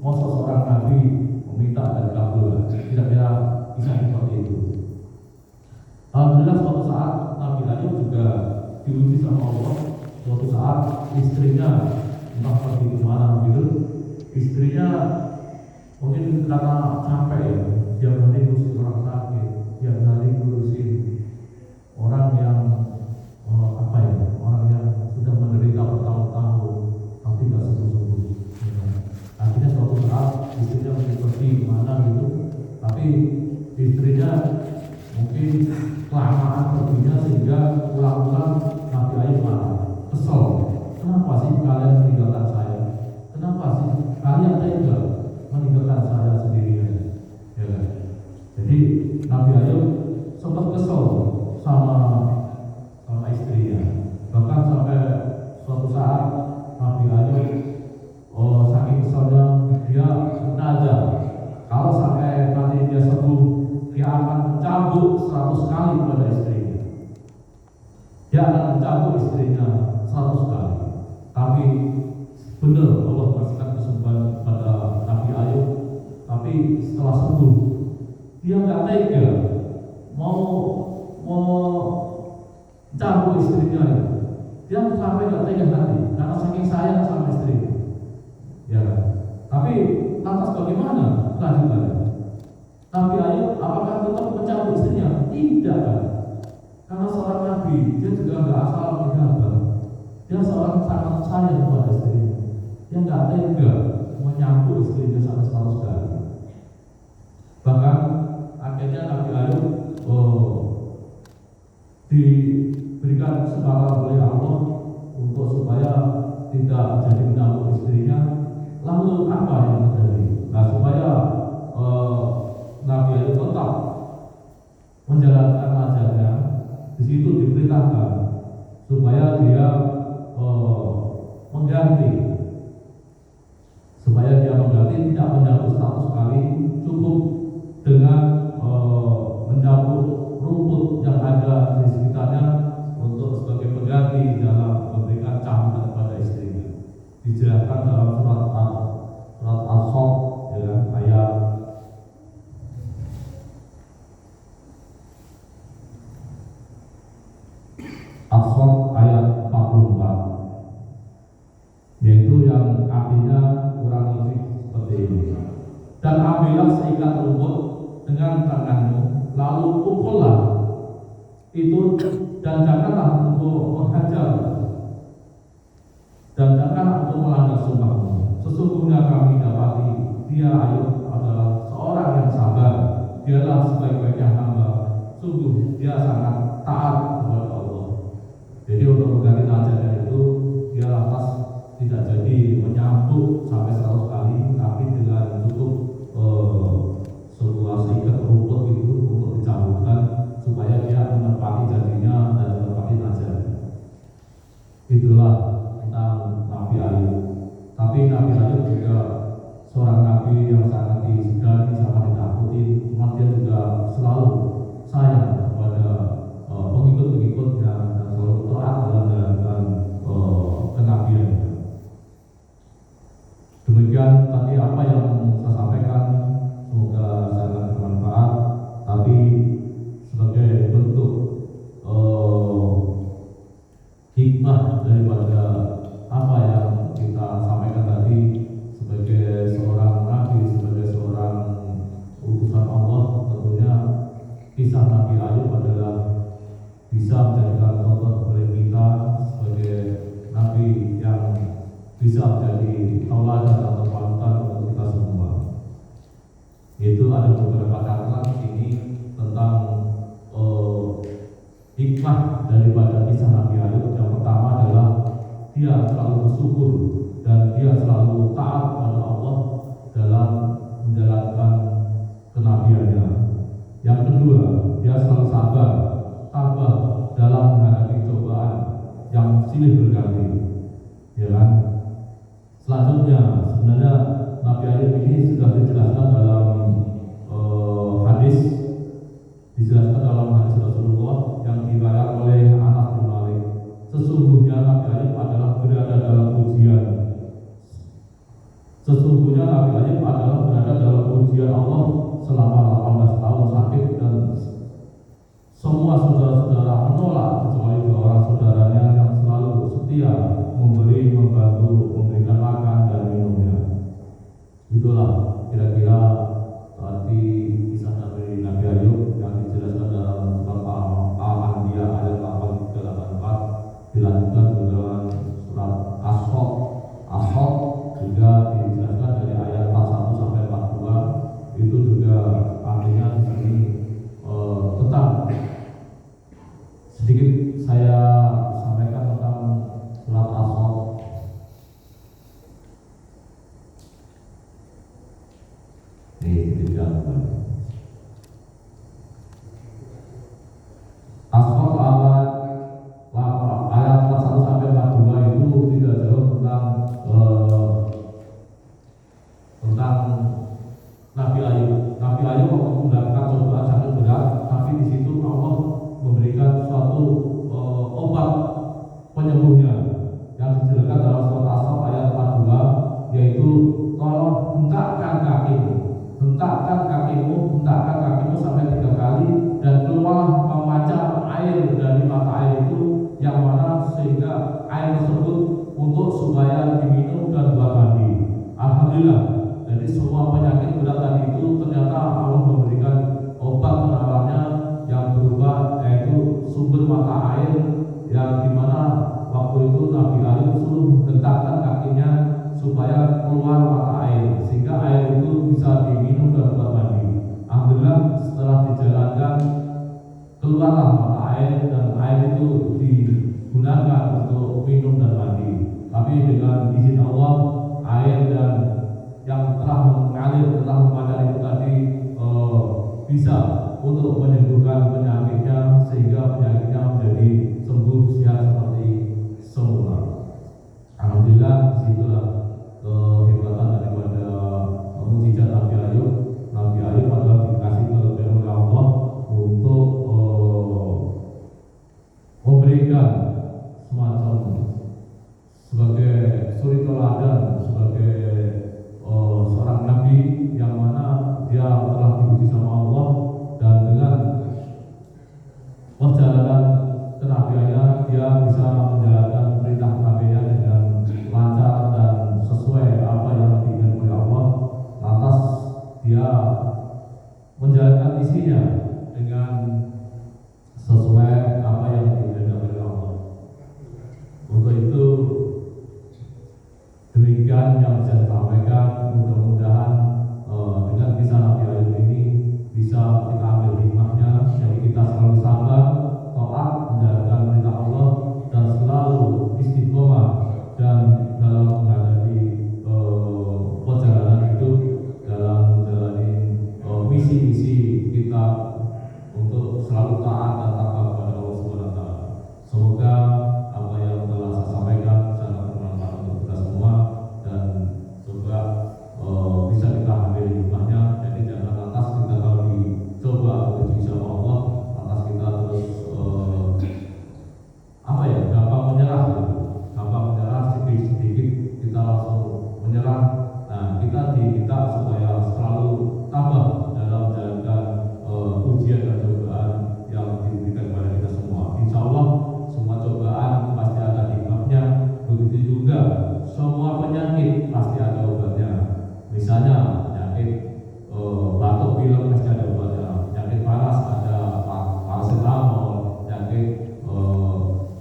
masa seorang nabi meminta dan kabul, kira-kira bisa seperti itu. Alhamdulillah suatu saat Nabi Ayub juga diuji sama Allah. Suatu saat istrinya entah pergi kemana gitu, istrinya mungkin karena capek ya, dia hari ngurusin orang sakit, dia hari ngurusin orang yang orang yang sudah menderita bertahun-tahun tapi nggak sembuh-sembuh. Akhirnya suatu saat istrinya pergi kemana gitu, tapi istrinya mungkin kelamaan perginya sehingga pulang-pulang Nabi Ayub marah, kesel. Kenapa sih kalian meninggalkan saya? Kenapa sih kalian tega meninggalkan saya sendirian? Ya kan? Jadi Nabi Ayub sempat kesel sama istrinya. Bahkan sampai suatu saat Nabi Ayub saking keselnya dia sengaja kalau sampai nanti dia sembuh, dia akan mencambuk 100 kali kepada istrinya. Dia akan mencambuk istrinya 100 kali. Tapi benar Allah kasihkan kesempatan kepada Nabi Ayub. Tapi setelah sembuh, dia nggak tega mau mencambuk istrinya. Dia sampai nggak tega nanti karena saking sayang sama istrinya. Ya, tapi lantas bagaimana kelanjutannya? Nabi Ayub apakah tetap mencambuk istrinya? Tidak. Karena seorang nabi, dia juga nggak asal meninggalkan. Dia seorang sangat sayang kepada istrinya. Dia nggak tega menyambut istrinya sampai 100 kali. Bahkan akhirnya Nabi Ayub diberikan kesempatan oleh Allah untuk supaya tidak jadi menyambut istrinya. Lalu apa yang terjadi? Nah, supaya Nabi Ayub tetap menjalankan ajarnya, di situ diperintahkan supaya dia mengganti tidak menyambut 100 kali, cukup dengan menyambut rumput yang ada di sekitarnya untuk sebagai pengganti dalam memberikan cambukan kepada istrinya. Dijelaskan dalam surat Al-Saff ayat Al-Saff ayat 44, yaitu yang artinya kurang lebih seperti ini. Dan ambillah seikat rumput dengan tanganmu, lalu pukullah itu, dan janganlah engkau menghajar, dan janganlah engkau melanggar sumpahmu. Sesungguhnya kami dapati dia Ayub adalah seorang yang sabar, dialah sebaik-baiknya hamba, sungguh dia sangat taat kepada Allah. Jadi untuk mengganti ajarnya itu, dia lantas tidak jadi menyambut sampai 100 kali, tapi dengan cukup sebuah seikat rumput itu untuk dicambukkan supaya dia menepati janjinya dan menepati ajarnya. Itulah tentang Nabi Ayub. Tapi Nabi Ayub juga seorang nabi yang sangat disegani, sangat ditakuti. Cuma dia juga selalu sayang kepada pengikut-pengikutnya dan selalu taat dalam menjalankan kenabiannya. Demikian tadi apa yang saya sampaikan, semoga sangat bermanfaat. Tapi sebagai bentuk hikmah daripada apa yang kita sampaikan tadi, sebagai seorang nabi, sebagai seorang utusan Allah, tentunya kisah Nabi Ayub adalah bisa menjadikan contoh bagi kita sebagai nabi yang bisa menjadi tauladan atau panutan untuk kita semua. Itu ada beberapa catatan di sini tentang hikmah daripada kisah Nabi Ayub. Yang pertama adalah dia selalu bersyukur dan dia selalu taat kepada Allah dalam menjalankan kenabiannya. Yang kedua, dia selalu sabar dalam menghadapi cobaan yang silih berganti, ya kan? Selanjutnya, sebenarnya Nabi Ayub ini sudah dijelaskan dalam hadis, dijelaskan dalam hadis Rasulullah yang diriwayatkan oleh Anas bin Malik. Sesungguhnya Nabi Ayub adalah berada dalam ujian. Sesungguhnya sesungguhnya Nabi Ayub adalah berada dalam ujian Allah selama 18 tahun sakit, dan semua saudara-saudara menolak kecuali 2 orang saudaranya yang selalu setia memberi, membantu, memberikan makan dan minumnya. Itulah kira-kira arti kisah dari Nabi Ayub yang dijelaskan dalam surat Al-Anbiya ayat 8-84, dilanjutkan dengan surat As-Saff juga dijelaskan dari ayat 41 sampai 42. Itu juga artinya di sini tentang sedikit saya sampaikan tentang surat As-Saff. As-Saff ayat 41 sampai 42 itu tidak jauh tentang Nabi Ayub. Nabi Ayub waktu mendapatkan cobaan sangat berat, tapi di situ Allah memberikan suatu obat penyembuhnya yang dijelaskan dalam surat As-Saff ayat 42, yaitu tolong hentakkan kakimu sampai 3 kali dan keluar memancar air dari mata air itu, yang mana sehingga air tersebut untuk supaya diminum dan buat mandi. Alhamdulillah, jadi semua penyakit berat tadi itu ternyata Allah memberikan obat penawarnya yang berubah, yaitu sumber mata air, yang dimana waktu itu Nabi Ayub suruh hentakkan kakinya supaya keluar mata air, sehingga air itu bisa diminum dan buat mandi. Alhamdulillah, setelah dijalankan keluarlah mata air, dan air itu digunakan untuk minum dan mandi. Tapi dengan izin Allah, air dan yang telah mengalir, telah memancar itu tadi bisa untuk menyembuhkan penyakitnya, sehingga penyakitnya menjadi sembuh, sehat seperti semula. Alhamdulillah, disitulah kehebatan daripada mukjizat Nabi Ayub. Nabi Ayub adalah dikasih kelebihan oleh Allah untuk memberikan semacam sebagai suri teladan, sebagai seorang nabi yang mana dia telah diuji sama Allah, dan dengan perjalanan kenabiannya dia bisa menjalankan perintah kenabiannya dengan lancar dan sesuai apa yang diinginkan oleh Allah. Lantas dia menjalankan misinya dengan sesuai apa yang diinginkan oleh Allah. Untuk itu demikian yang saya sampaikan. Mudah-mudahan dengan kisah Nabi Ayub ini bisa kita ambil hikmahnya. Jadi kita selalu sabar, taat, menjalankan perintah Allah, dan selalu istiqomah dan dalam menghadapi perjalanan hidup, dalam menjalani misi-misi kita untuk selalu taat dan takwa kepada Allah Subhanahu wa taala. Semoga apa yang telah saya sampaikan sangat bermanfaat untuk kita semua, dan semoga bisa kita ambil hikmahnya. Jadi jangan lantas kita kalau dicoba untuk sama Allah, lantas kita terus gampang menyerah, sedikit-sedikit kita langsung menyerah. Nah, kita diminta supaya selalu tabah dalam menjalankan ujian dan cobaan yang diberikan kepada kita semua. Insya Allah semua cobaan pasti ada hikmahnya. Begitu juga semua penyakit pasti ada obatnya. Misalnya penyakit batuk pilek pasti ada obatnya. Penyakit panas ada paracetamol. Penyakit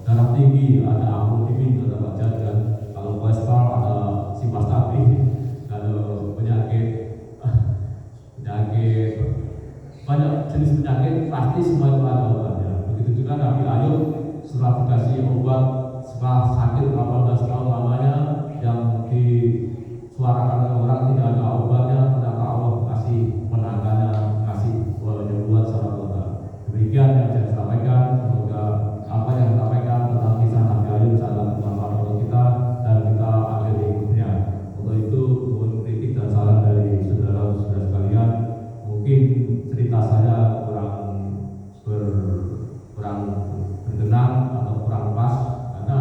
darah tinggi ada amlodipin, kata Pak Jad. Kalau kolesterol ada simvastatin. Kalau penyakit banyak jenis penyakit pasti semua itu ada obatnya. Begitu juga Nabi Ayub setelah dikasih obat, setelah sakit 18 tahun lamanya yang disuarakan oleh orang tidak ada obatnya, ternyata Allah kasih penanganannya, kasih penyembuhan secara total. Demikian yang saya sampaikan. Semoga apa yang saya sampaikan tentang kisah Nabi Ayub sangat bermanfaat untuk kita dan kita ambil hikmahnya. Untuk itu, mohon kritik dan saran dari saudara-saudara sekalian. Mungkin cerita saya kurang berkenan atau kurang pas, karena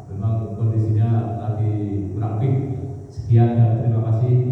memang kondisinya lagi kurang fit. Sekian dan terima kasih.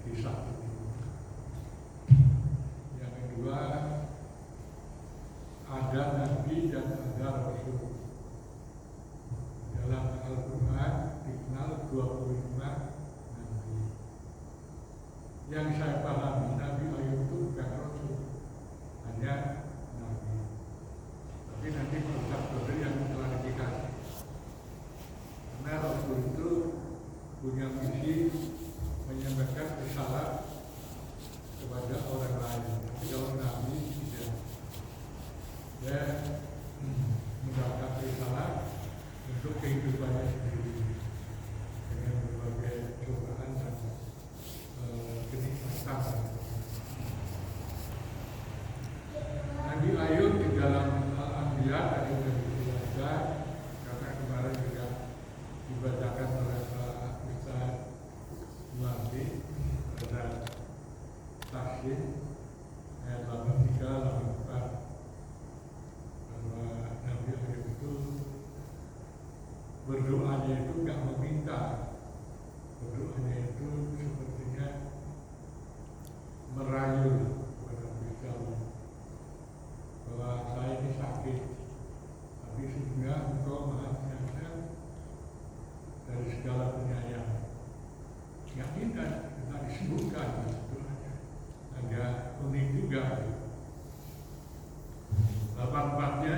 disakiti. Yang kedua, ada nabi dan ada rasul. Dalam Al-Quran dikenal 25 nabi. Yang saya pahami, Nabi Ayub itu bukan rasul, hanya nabi. Tapi nanti Ustaz Badri yang mengklarifikasi. Karena rasul itu punya misi menyampaikan risalah kepada orang lain. Tapi kalau nabi tidak, dia mendapatkan risalah untuk kehidupannya sendiri dengan berbagai cobaan dan kenikmatan. Nabi Ayub di dalam Al-Anbiya tadi sudah dibaca, karena kemarin juga dibacakan oleh Pak Ustaz Muhammad pada Tasyin ayat 83-84 bahwa Nabi Ayub itu berdoanya itu nggak meminta, berdoanya itu sepertinya merayu kepada Gusti bahwa saya ini sakit, tapi sehingga Engkau Maha Kuasa dari segala penyayang. Yang minta disembuhkan, doanya agak unik juga. 84-nya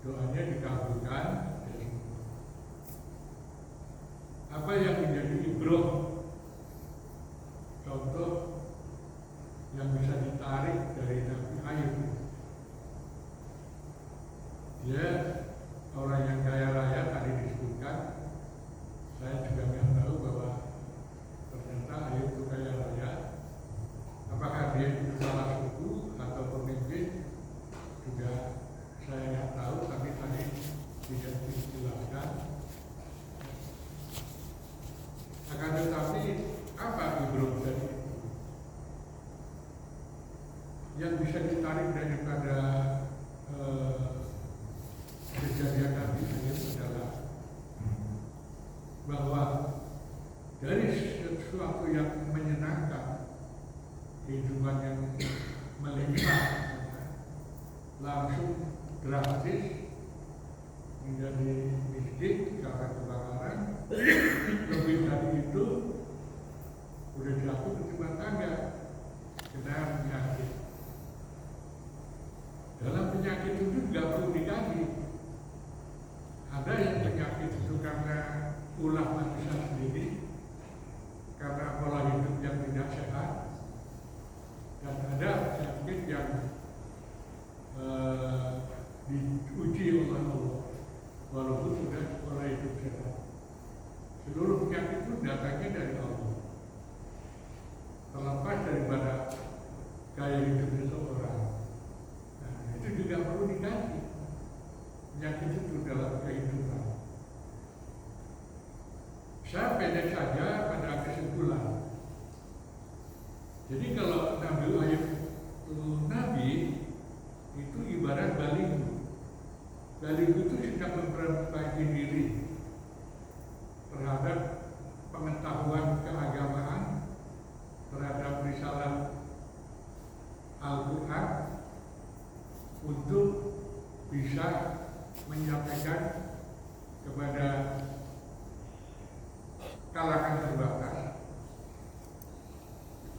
doanya dikabulkan. Apa yang menjadi ibroh, contoh yang bisa ditarik dari Nabi Ayub? Dia orang yang kaya raya tadi disebutkan. Saya juga nggak tahu bahwa ternyata Ayub itu kaya raya. Apakah dia itu salah suku atau pemimpin? Juga saya nggak tahu, tapi tadi tidak dijelaskan. Akan tetapi apa ibroh dari itu? Yang bisa ditarik daripada kejadian Nabi Ayub adalah bahwa dari sesuatu yang menyenangkan, kehidupan yang melimpah, langsung drastis menjadi miskin karena kebakaran. Lebih dari itu udah jatuh ke rumah tangga, kena penyakit. Dalam penyakit itu juga perlu dikaji. Ada yang penyakit itu karena ulah manusia sendiri, karena pola hidup yang tidak sehat, dan ada penyakit yang diuji oleh Allah, walaupun sudah pola hidup sehat. Seluruh penyakit itu datangnya dari Allah, terlepas daripada gaya hidup seseorang. Nah, itu juga perlu dikaji. Penyakit itu dalam kehidupan. Saya pendek saja pada kesimpulan. Jadi kalau Nabi Ayub itu nabi, itu ibarat baliho. Baliho itu sudah memperbaiki diri terhadap pengetahuan keagamaan, terhadap risalah Al-Quran, untuk bisa menyampaikan kepada kalangan terbatas,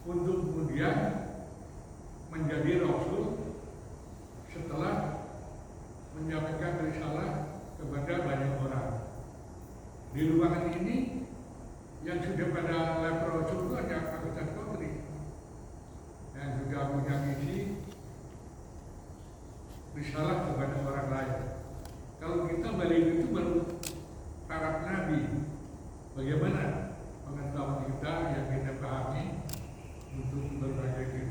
untuk kemudian menjadi rasul setelah menyampaikan risalah kepada banyak orang. Di ruangan ini yang sudah pada level rasul itu ada Pak Ustaz Badri yang juga punya misi risalah kepada orang lain. Kalau kita balik itu baru taraf nabi. Bagaimana pengetahuan kita yang kita pahami untuk berbagai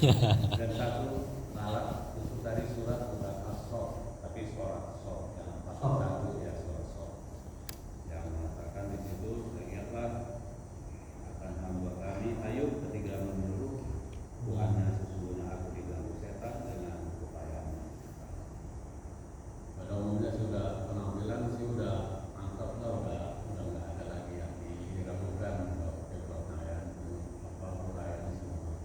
Dan satu alat itu tadi surat bukan as-sof, tapi surat sof yang pasal satu ya surat sof yang mengatakan di situ ingatlah akan hamba kami Ayub ketika menyeru Tuhannya sesungguhnya aku diganggu setan dengan upayanya. Pada umumnya sudah penampilan sih udah mantap lah, udah nggak ada lagi yang diragukan kepercayaan apa uraian semua.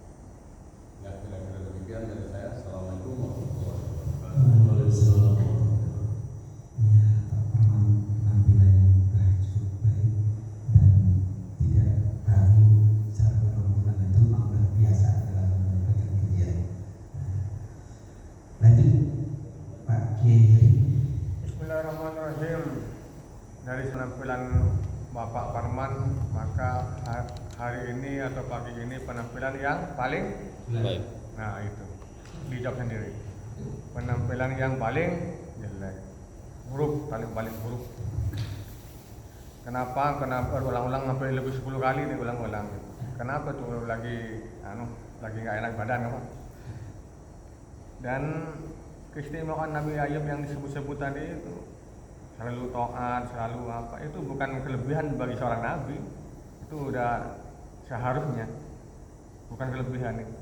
Ya kira-kira demikian dari saya. Assalamualaikum warahmatullahi wabarakatuh. Waalaikumsalam. Ya, penampilan yang sudah cukup baik dan tidak ragu secara berhubungan itu memang sudah biasa dalam menyampaikan kajian. Lanjut Pak Kiai. Bismillahirrahmanirrahim. Dari penampilan Bapak Parman, maka hari ini atau pagi ini penampilan yang paling Baik. nah itu dijawab sendiri. Penampilan yang paling jelek, buruk, paling buruk. Kenapa ulang-ulang sampai lebih 10 kali nih ulang-ulang? Kenapa tuh lagi nggak enak badan apa? Dan keistimewaan Nabi Ayub yang disebut-sebut tadi itu selalu taat, selalu apa, itu bukan kelebihan bagi seorang nabi, itu udah seharusnya, bukan kelebihan itu.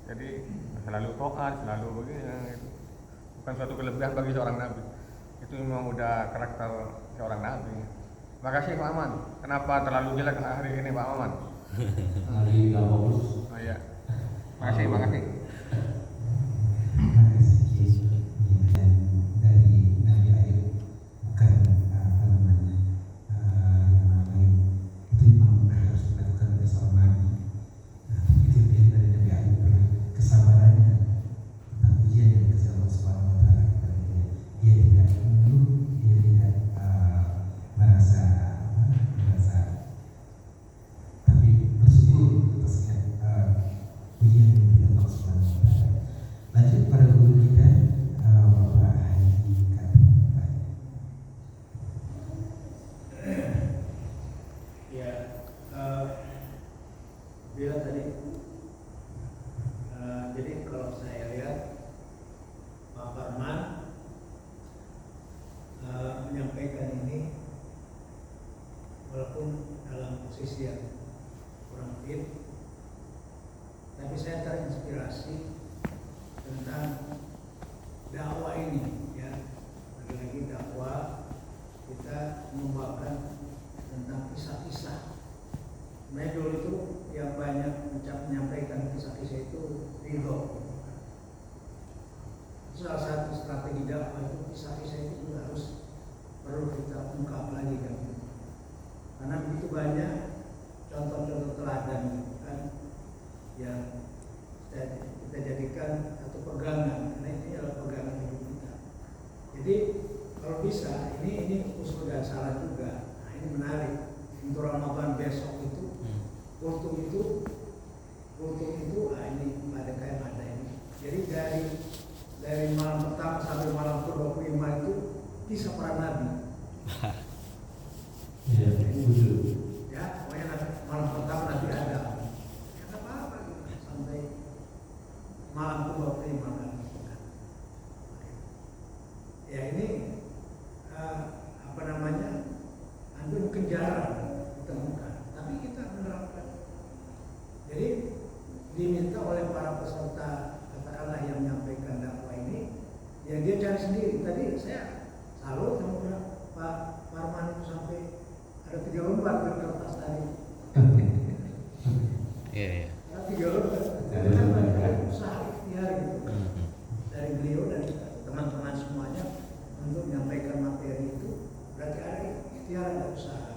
Jadi selalu taat, selalu begini, itu bukan suatu kelebihan bagi seorang nabi, itu memang udah karakter seorang nabi. Makasih Pak Aman. Kenapa terlalu jelek hari ini Pak Aman? Hari nggak fokus. Oh iya, makasih. Dan dari Nabi Ayub bukan apa namanya yang lain itu memang harus dilakukan oleh seorang nabi. Itu yang dari Nabi Ayub adalah kesabarannya tentang ujian yang dikasih Allah Subhanahu Wa Taala kepada dia. Dia tidak mengeluh, dia tidak merasa tapi bersyukur atas ujian yang diberikan Allah Subhanahu Wa Taala. Lanjut pada guru kita Bapak Haji Kabir. Ya, bila tadi, jadi kalau saya lihat Pak Parman menyampaikan ini walaupun dalam posisi yang kurang fit, tapi saya terinspirasi tentang dakwah ini, ya, lagi-lagi dakwah kita membawakan tentang kisah-kisah. Medul itu yang banyak menyampaikan kisah-kisah itu ridho. Salah satu strategi dakwah itu kisah-kisah itu juga harus perlu kita ungkap lagi kan, karena begitu banyak contoh-contoh teladan kan yang kita jadikan satu pegangan, karena ini adalah pegangan hidup kita. Jadi kalau bisa ini usul dan saran juga. Nah, ini menarik untuk Ramadan besok itu kultum itu ini pada kayak ada ini. Jadi dari malam pertama sampai malam ke-25 itu kisah para nabi. Iya, setuju. Ya, pokoknya malam pertama Nabi Adam. Ya nggak apa-apa gitu. Sampai malam ke-25 kan. Ya ini apa namanya? Hampir mungkin jarang ditemukan, tapi kita menerapkan. Jadi diminta oleh para peserta katakanlah yang menyampaikan dakwah ini, ya dia cari sendiri. Tadi saya salut sama Pak Parman itu sampai ada 3 lembar kertas tadi. Iya. Ada 3 lembar. Kan banyak usaha ikhtiar gitu dari beliau dan teman-teman semuanya untuk menyampaikan materi itu, berarti ada ikhtiar, ada usaha.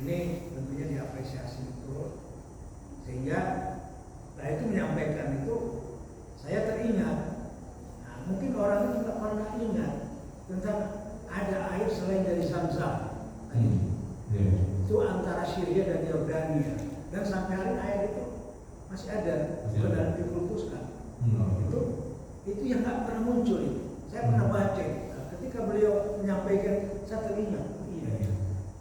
Ini tentunya diapresiasi betul, sehingga nah itu menyampaikan itu saya teringat. Nah, mungkin orang itu tidak pernah ingat tentang ada air selain dari Zam-Zam. Itu antara Syria dan Yordania, dan sampai hari air itu masih ada, sudah difulkuskan. Itu yang nggak pernah muncul itu. Saya pernah baca, ketika beliau menyampaikan, saya teringat. Iya.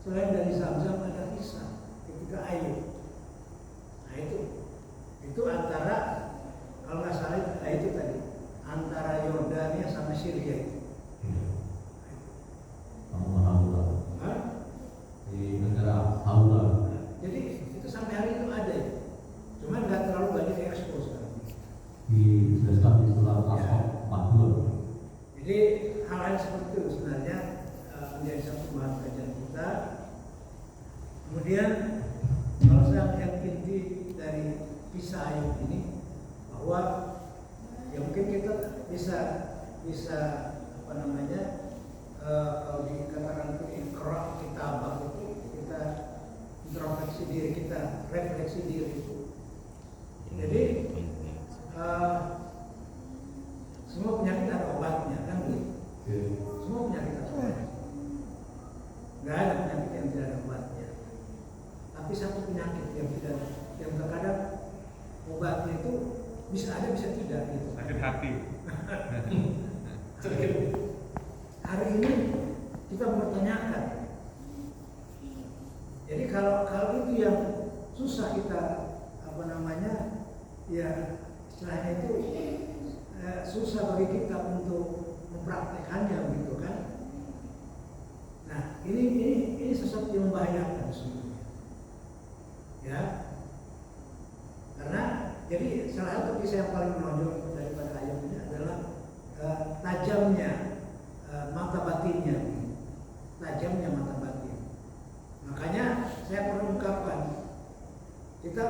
Selain dari Zam-Zam ada kisah ketika air. Nah itu antara bahwa ya mungkin kita bisa apa namanya, kalau dikatakan itu iqra kitabah itu kita introspeksi diri kita, refleksi diri itu. Jadi semua penyakit ada obatnya kan gitu. Semua penyakit ada obatnya. Nggak ada penyakit yang tidak ada obatnya. Tapi satu penyakit yang terkadang obatnya itu bisa ada bisa tidak gitu. Sakit hati. Hari ini kita mempertanyakan. Jadi kalau itu yang susah kita apa namanya, ya istilahnya itu susah bagi kita untuk mempraktekannya gitu kan. Nah ini sesuatu yang membahayakan sebenarnya. Ya, karena jadi salah satu kisah yang paling menonjol daripada ayat ini adalah tajamnya mata batinnya, tajamnya mata batin. Makanya saya perlu ungkapkan, kita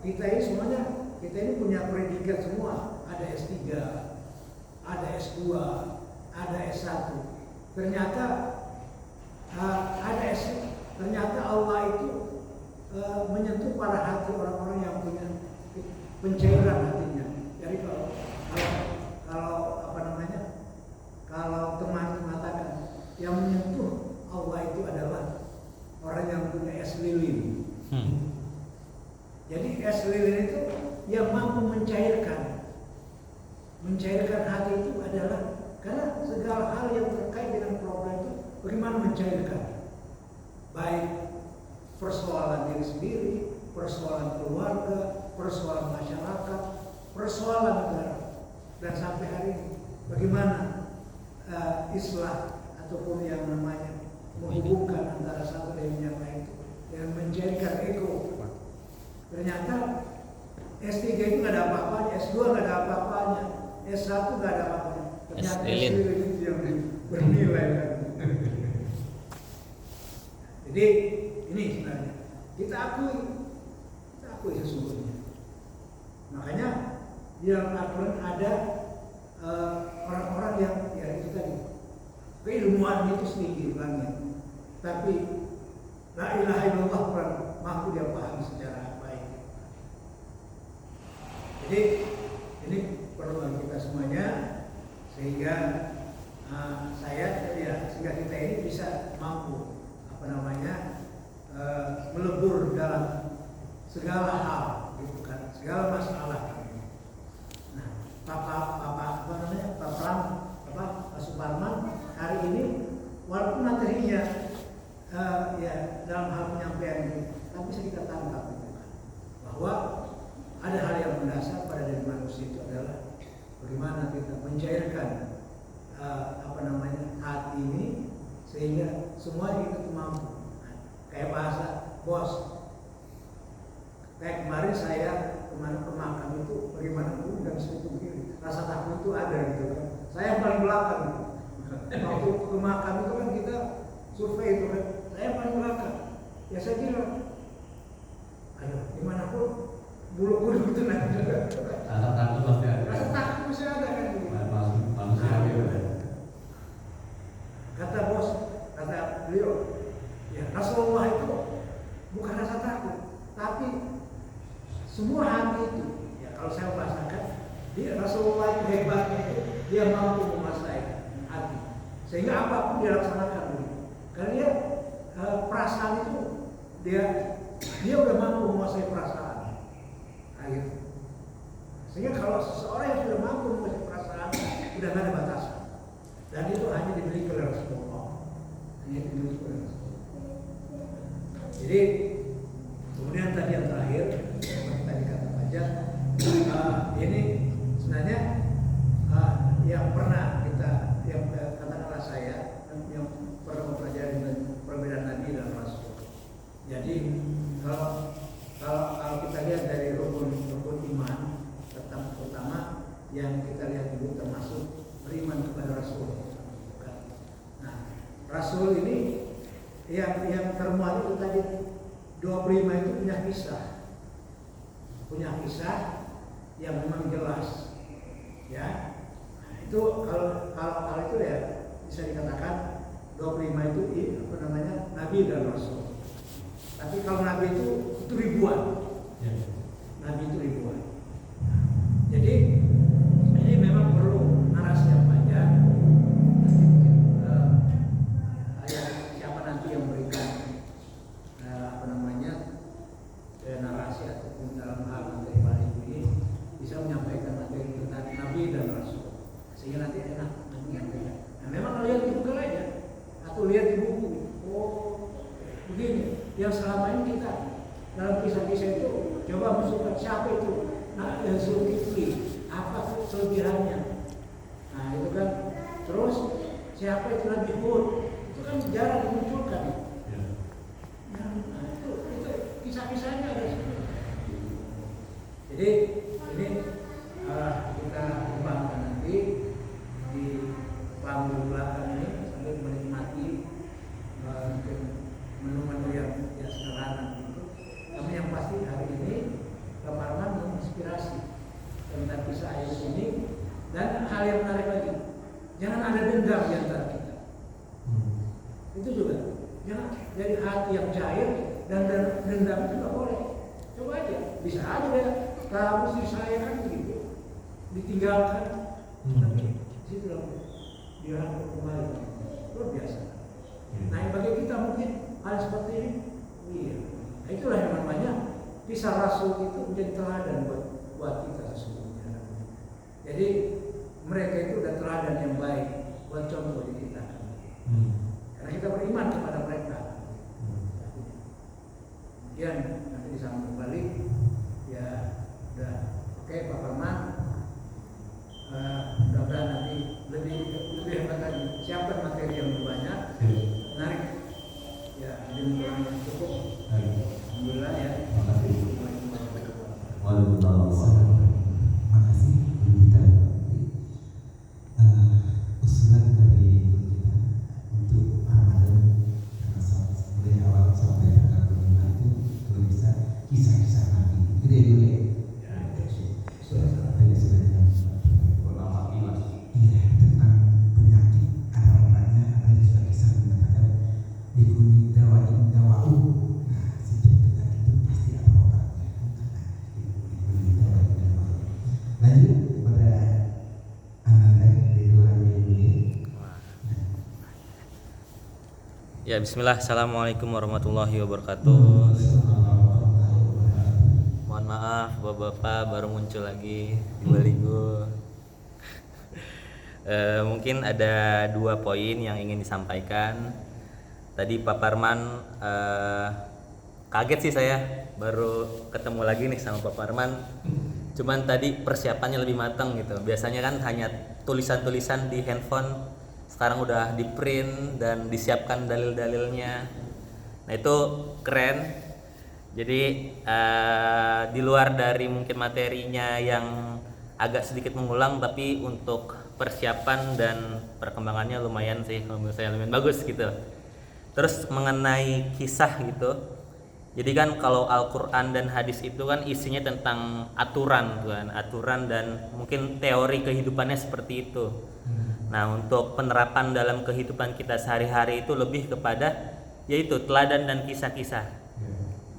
ini semuanya, kita ini punya predikat semua, ada S3, ada S2, ada S1. Ternyata ternyata Allah itu menyentuh pada hati orang-orang yang punya pencairan hatinya. Jadi kalau apa namanya, kalau teman mengatakan yang menyentuh Allah itu adalah orang yang punya es lilin. Jadi es lilin itu yang mampu mencairkan hati itu adalah karena segala hal yang terkait dengan problem itu bagaimana mencairkan, baik persoalan diri sendiri, persoalan keluarga, persoalan masyarakat, persoalan negara, dan sampai hari ini bagaimana islah ataupun yang namanya menghubungkan antara satu dengan yang lain dan menjadikan ego. Ternyata S3 itu nggak ada apa-apanya, S2 nggak ada apa-apanya, S1 nggak ada apa-apanya. Ternyata S3 itu yang bernilai kan. Jadi ini sebenarnya kita akui sesungguhnya. Makanya di dalam Al-Quran ada orang-orang yang ya itu tadi keilmuan itu setinggi langit, tapi la ilaha illallah mampu dia pahami secara baik. Jadi ini perlu bagi kita semuanya sehingga sehingga kita ini bisa mampu apa namanya melebur dalam segala hal gitu kan, segala masalah. Nah, Pak Suparman hari ini walaupun materinya ya dalam hal penyampaian ini, tapi bisa kita tangkap gitu kan, bahwa ada hal yang mendasar pada diri manusia itu adalah bagaimana kita mencairkan apa namanya hati ini sehingga semua itu mampu. Kayak bahasa bos, kayak kemarin saya kemana ke makam itu bagaimana pun dan situ begini, rasa takut itu ada gitu kan. Saya yang paling belakang gitu. Waktu ke makam itu kan kita survei itu kan, saya paling belakang. Ya saya kira, aduh gimana pun bulu kuduk itu nanti juga. Rasa takut pasti ada. Rasa takut masih ada kan gitu. Manusiawi ada. Kata bos, kata beliau, ya Rasulullah itu bukan rasa takut, tapi semua hati itu, ya kalau saya bahasakan, dia Rasulullah itu hebatnya itu dia mampu menguasai hati, sehingga apapun dia laksanakan. Karena dia perasaan itu dia udah mampu menguasai perasaan, nah, gitu. Sehingga kalau seseorang yang sudah mampu menguasai perasaan, udah nggak ada batasan. Dan itu hanya dimiliki oleh Rasulullah. Jadi kemudian tadi yang terakhir, tadi kata Fajar, ini sebenarnya yang pernah yang katakanlah saya yang pernah mempelajari perbedaan Nabi dan Rasul. Jadi kalau kita lihat dari rukun iman, terutama yang kita lihat dulu termasuk beriman kepada Rasul. Nah, Rasul ini yang termuat itu tadi 25 itu punya kisah yang memang jelas, ya. Nah, itu kalau itu ya bisa dikatakan 25 itu apa namanya, nabi dan rasul. Tapi kalau nabi itu ribuan, nabi itu ribuan. Nah, jadi ini memang perlu narasi yang panjang. Siapa nanti yang memberikan apa namanya narasi ataupun dalam hal materi balik ini bisa menyampaikan materi tentang nabi dan rasul, sehingga nanti enak menyampaikan. Nah, memang lihat di Google aja atau lihat di buku. Oh, begini yang selama ini kita dalam kisah-kisah itu coba masukkan siapa itu Zulkifli, apa kelebihannya. Nah itu kan, terus siapa itu Nabi Hud, itu kan jarang dimunculkan. Nah itu kisah-kisahnya ada semua. Jadi ini kita kembangkan nanti di panggung belakang ini sambil menikmati menu-menu yang sederhana itu. Namun yang pasti hari ini Pak Parman menginspirasi tentang kisah ayat ini, dan hal yang menarik lagi, jangan ada dendam di antara kita. Itu juga jangan jadi hati yang cair dan dendam itu nggak boleh. Coba aja, bisa aja ya kamu istri saya kan begitu ditinggalkan, tapi situ dia kembali luar biasa. Nah bagi kita mungkin hal seperti ini, iya. Nah, itulah yang namanya kisah Rasul itu menjadi teladan buat kita sesungguhnya. Jadi mereka itu udah teladan yang baik buat contoh di kita. Karena kita beriman kepada mereka. Kemudian nanti disambung kembali, ya udah oke Pak Parman. Mudah-mudahan nanti lebih hebat lagi. Siapkan materi yang lebih banyak, menarik. Ya, ini yang cukup. Alhamdulillah ya. Waalaikumsalam. Makasih Guru kita. Usulan dari Guru kita untuk Ramadan mulai awal sampai tanggal 25 itu kalau bisa kisah-kisah Nabi. Gitu ya dulu ya. Iya, tentang penyakit orang-orangnya ada juga kisah mengatakan dikuni dawa'u. Nah, setiap penyakit itu pasti ada obatnya. Dikuni dawa'u. Lanjut kepada Ananda Ridwan Yuli. Ya, bismillah. Assalamualaikum warahmatullahi wabarakatuh. Mohon maaf bapak-bapak baru muncul lagi di Baligo. Mungkin ada 2 poin yang ingin disampaikan. Tadi Pak Parman, kaget sih saya baru ketemu lagi nih sama Pak Parman. Cuman tadi persiapannya lebih matang gitu. Biasanya kan hanya tulisan-tulisan di handphone, sekarang udah di print dan disiapkan dalil-dalilnya. Nah itu keren. Jadi di luar dari mungkin materinya yang agak sedikit mengulang, tapi untuk persiapan dan perkembangannya lumayan sih, kalau menurut saya lumayan bagus gitu. Terus mengenai kisah gitu, jadi kan kalau Al-Quran dan hadis itu kan isinya tentang aturan kan, aturan dan mungkin teori kehidupannya seperti itu. Nah untuk penerapan dalam kehidupan kita sehari-hari itu lebih kepada yaitu teladan dan kisah-kisah.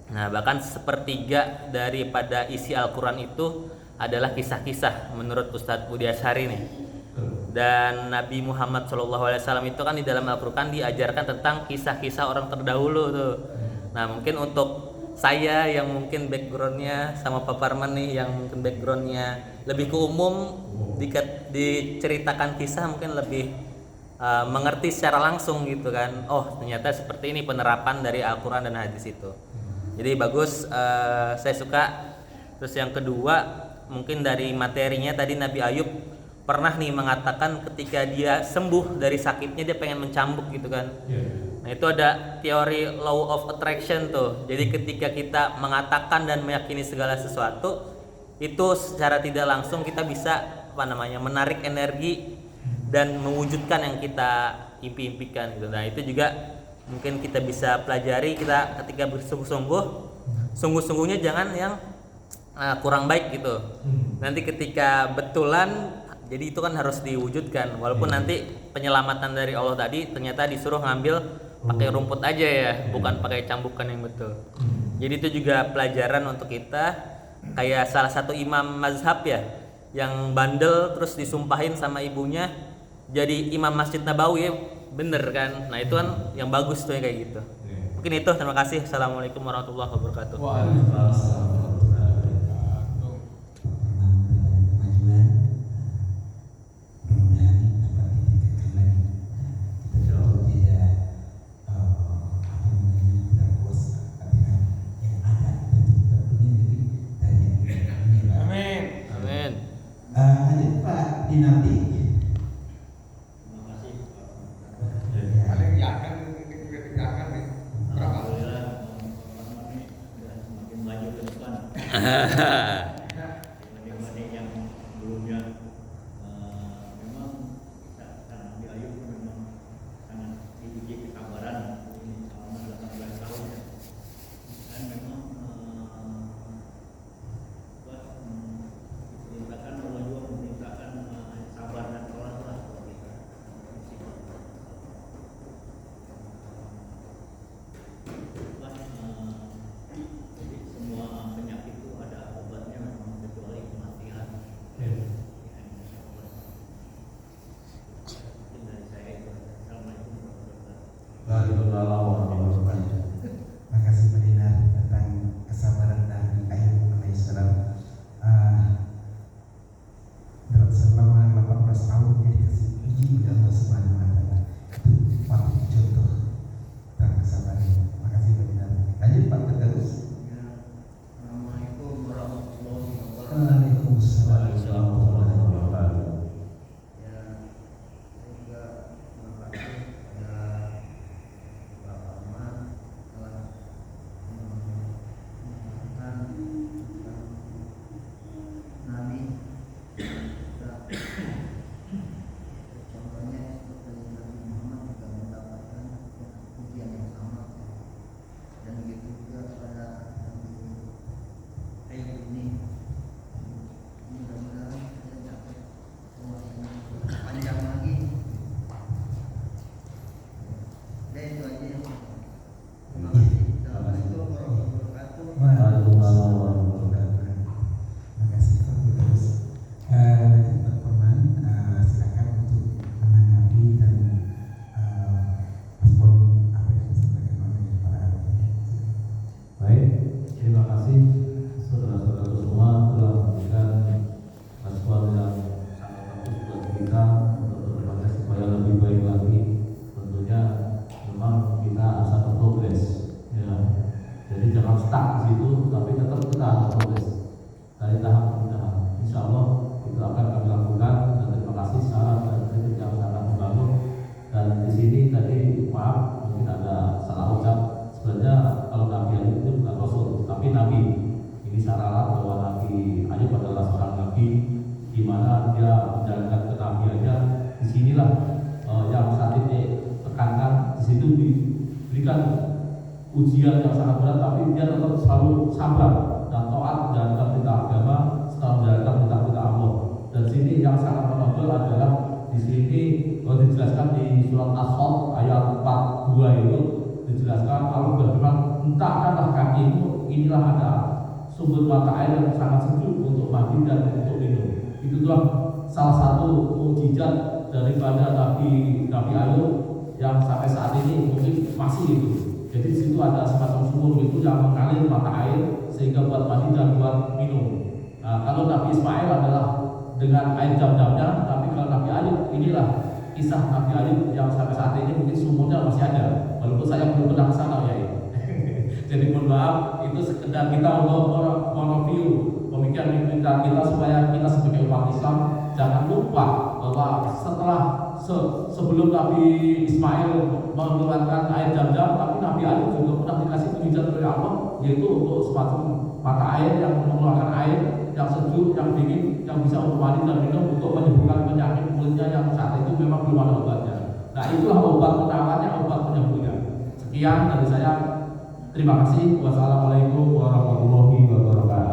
Nah bahkan sepertiga daripada isi Al-Quran itu adalah kisah-kisah menurut Ustadz Budi Asyari nih. Dan Nabi Muhammad SAW itu kan di dalam Al-Quran diajarkan tentang kisah-kisah orang terdahulu tuh. Nah mungkin untuk saya yang mungkin backgroundnya sama Pak Parman nih yang mungkin backgroundnya lebih ke umum, diceritakan kisah mungkin lebih mengerti secara langsung gitu kan. Oh ternyata seperti ini penerapan dari Al-Quran dan hadis itu. Jadi bagus, saya suka. Terus yang kedua mungkin dari materinya tadi Nabi Ayub pernah nih mengatakan ketika dia sembuh dari sakitnya dia pengen mencambuk gitu kan. Nah itu ada teori law of attraction tuh. Jadi ketika kita mengatakan dan meyakini segala sesuatu itu secara tidak langsung kita bisa menarik energi dan mewujudkan yang kita impi-impikan gitu. Nah itu juga mungkin kita bisa pelajari kita ketika bersungguh-sungguh, sungguh-sungguhnya jangan yang kurang baik gitu. Nanti ketika betulan, jadi itu kan harus diwujudkan. Walaupun nanti penyelamatan dari Allah tadi ternyata disuruh ngambil pakai rumput aja ya, bukan pakai cambukan yang betul. Jadi itu juga pelajaran untuk kita. Kayak salah satu imam mazhab ya, yang bandel terus disumpahin sama ibunya jadi imam Masjid Nabawi, bener kan? Nah itu kan yang bagus tuh yang kayak gitu. Mungkin itu, terima kasih. Assalamualaikum warahmatullahi wabarakatuh. Waalaikumsalam. kemajuan, mudah-mudahan dapat ditingkatkan lagi. Kita tentu tidak tidak puas dengan yang ada, tentu kita ingin lebih dari yang kita. Amin. Amin. Lanjut Pak Dinardi. Paling yakin nih. Berapa? Semakin maju ke depan dibanding yang sebelumnya. Memang Nabi Ayub memang sangat diuji kesabaran selama 18 tahun ya. Dan memang diperintahkan Allah juga memerintahkan sabar dan sholat seperti itu. Jadi semua penyakit itu ada obatnya memang, kecuali kematian. Mungkin dari saya itu. Assalamualaikum warahmatullahi wabarakatuh. Waalaikumsalam warahmatullahi wabarakatuh. Terima kasih Pak Dinar tentang kesabaran Nabi Ayub alaihissalam. Dalam selama 18 tahun dia dikasih uji oleh Allah Subhanahu wa Ta'ala. Itu patut dicontoh tentang kesabaran. Terima kasih Pak Dinar. Lanjut Pak Terus. Assalamualaikum warahmatullahi wabarakatuh. Waalaikumsalam warahmatullahi wabarakatuh. Ya, saya juga terima kasih kepada Pak Parman telah menerangkan tentang Nabi. Contohnya seperti Nabi Muhammad juga mendapatkan ujian yang sama, dan begitu juga pada Nabi Ayub ini. Mudah-mudahan saya dapat umurnya panjang lagi. Dan itu aja yang terima kasih. Assalamualaikum warahmatullahi wabarakatuh. Waalaikumsalam warahmatullahi wabarakatuh. Terima kasih Pak Terus. Lanjut Pak Parman, silakan untuk menanggapi dan respon apa yang disampaikan oleh para ahli. Baik, terima kasih saudara-saudara semua telah memberikan respon yang sangat bagus buat kita untuk berbagai supaya lebih baik lagi. Tentunya memang kita asal progres, ya. Jadi jangan stuck di situ, tapi tetap kita harus progres dari tahap ke tahap. Insya Allah itu akan kami lakukan. Dan terima kasih saran dan kritik yang sangat membangun. Dan di sini tadi maaf mungkin ada salah ucap. Sebenarnya kalau Nabi Ayub itu bukan Rasul, tapi Nabi. Ini syarat bahwa Nabi Ayub adalah seorang Nabi, di mana dia menjalankan kenabiannya. Disinilah yang saat ini tekankan. Di situ diberikan ujian yang sangat berat, tapi dia tetap selalu sabar dan taat menjalankan perintah agama setelah menjalankan perintah Allah. Dan sini yang sangat menonjol adalah di sini dijelaskan di surat As-Saff ayat 42 itu dijelaskan Allah berfirman, entahkanlah kakimu, inilah ada sumber mata air yang sangat sejuk untuk mandi dan untuk minum. Itulah salah satu mukjizat daripada Nabi Ayub yang sampai saat ini mungkin masih itu. Jadi di situ ada semacam sumur itu yang mengalir mata air sehingga buat mandi dan buat minum. Nah, kalau Nabi Ismail adalah dengan air jam-jamnya, tapi kalau Nabi Ayub inilah kisah Nabi Ayub yang sampai saat ini mungkin sumurnya masih ada, walaupun saya belum pernah ke sana ya. Jadi mohon maaf, itu sekedar kita untuk mereview pemikiran kita supaya kita sebagai umat Islam jangan lupa bahwa sebelum Nabi Ismail mengeluarkan air jam-jam, tapi Nabi Ayub juga pernah dikasih mujizat oleh Allah, yaitu untuk semacam mata air yang mengeluarkan air yang sejuk, yang dingin, yang bisa untuk mandi dan minum untuk menyembuhkan penyakit kulitnya yang saat itu memang belum ada obatnya. Nah itulah obat penawarnya, obat penyembuhnya. Sekian dari saya. Terima kasih. Wassalamualaikum warahmatullahi wabarakatuh.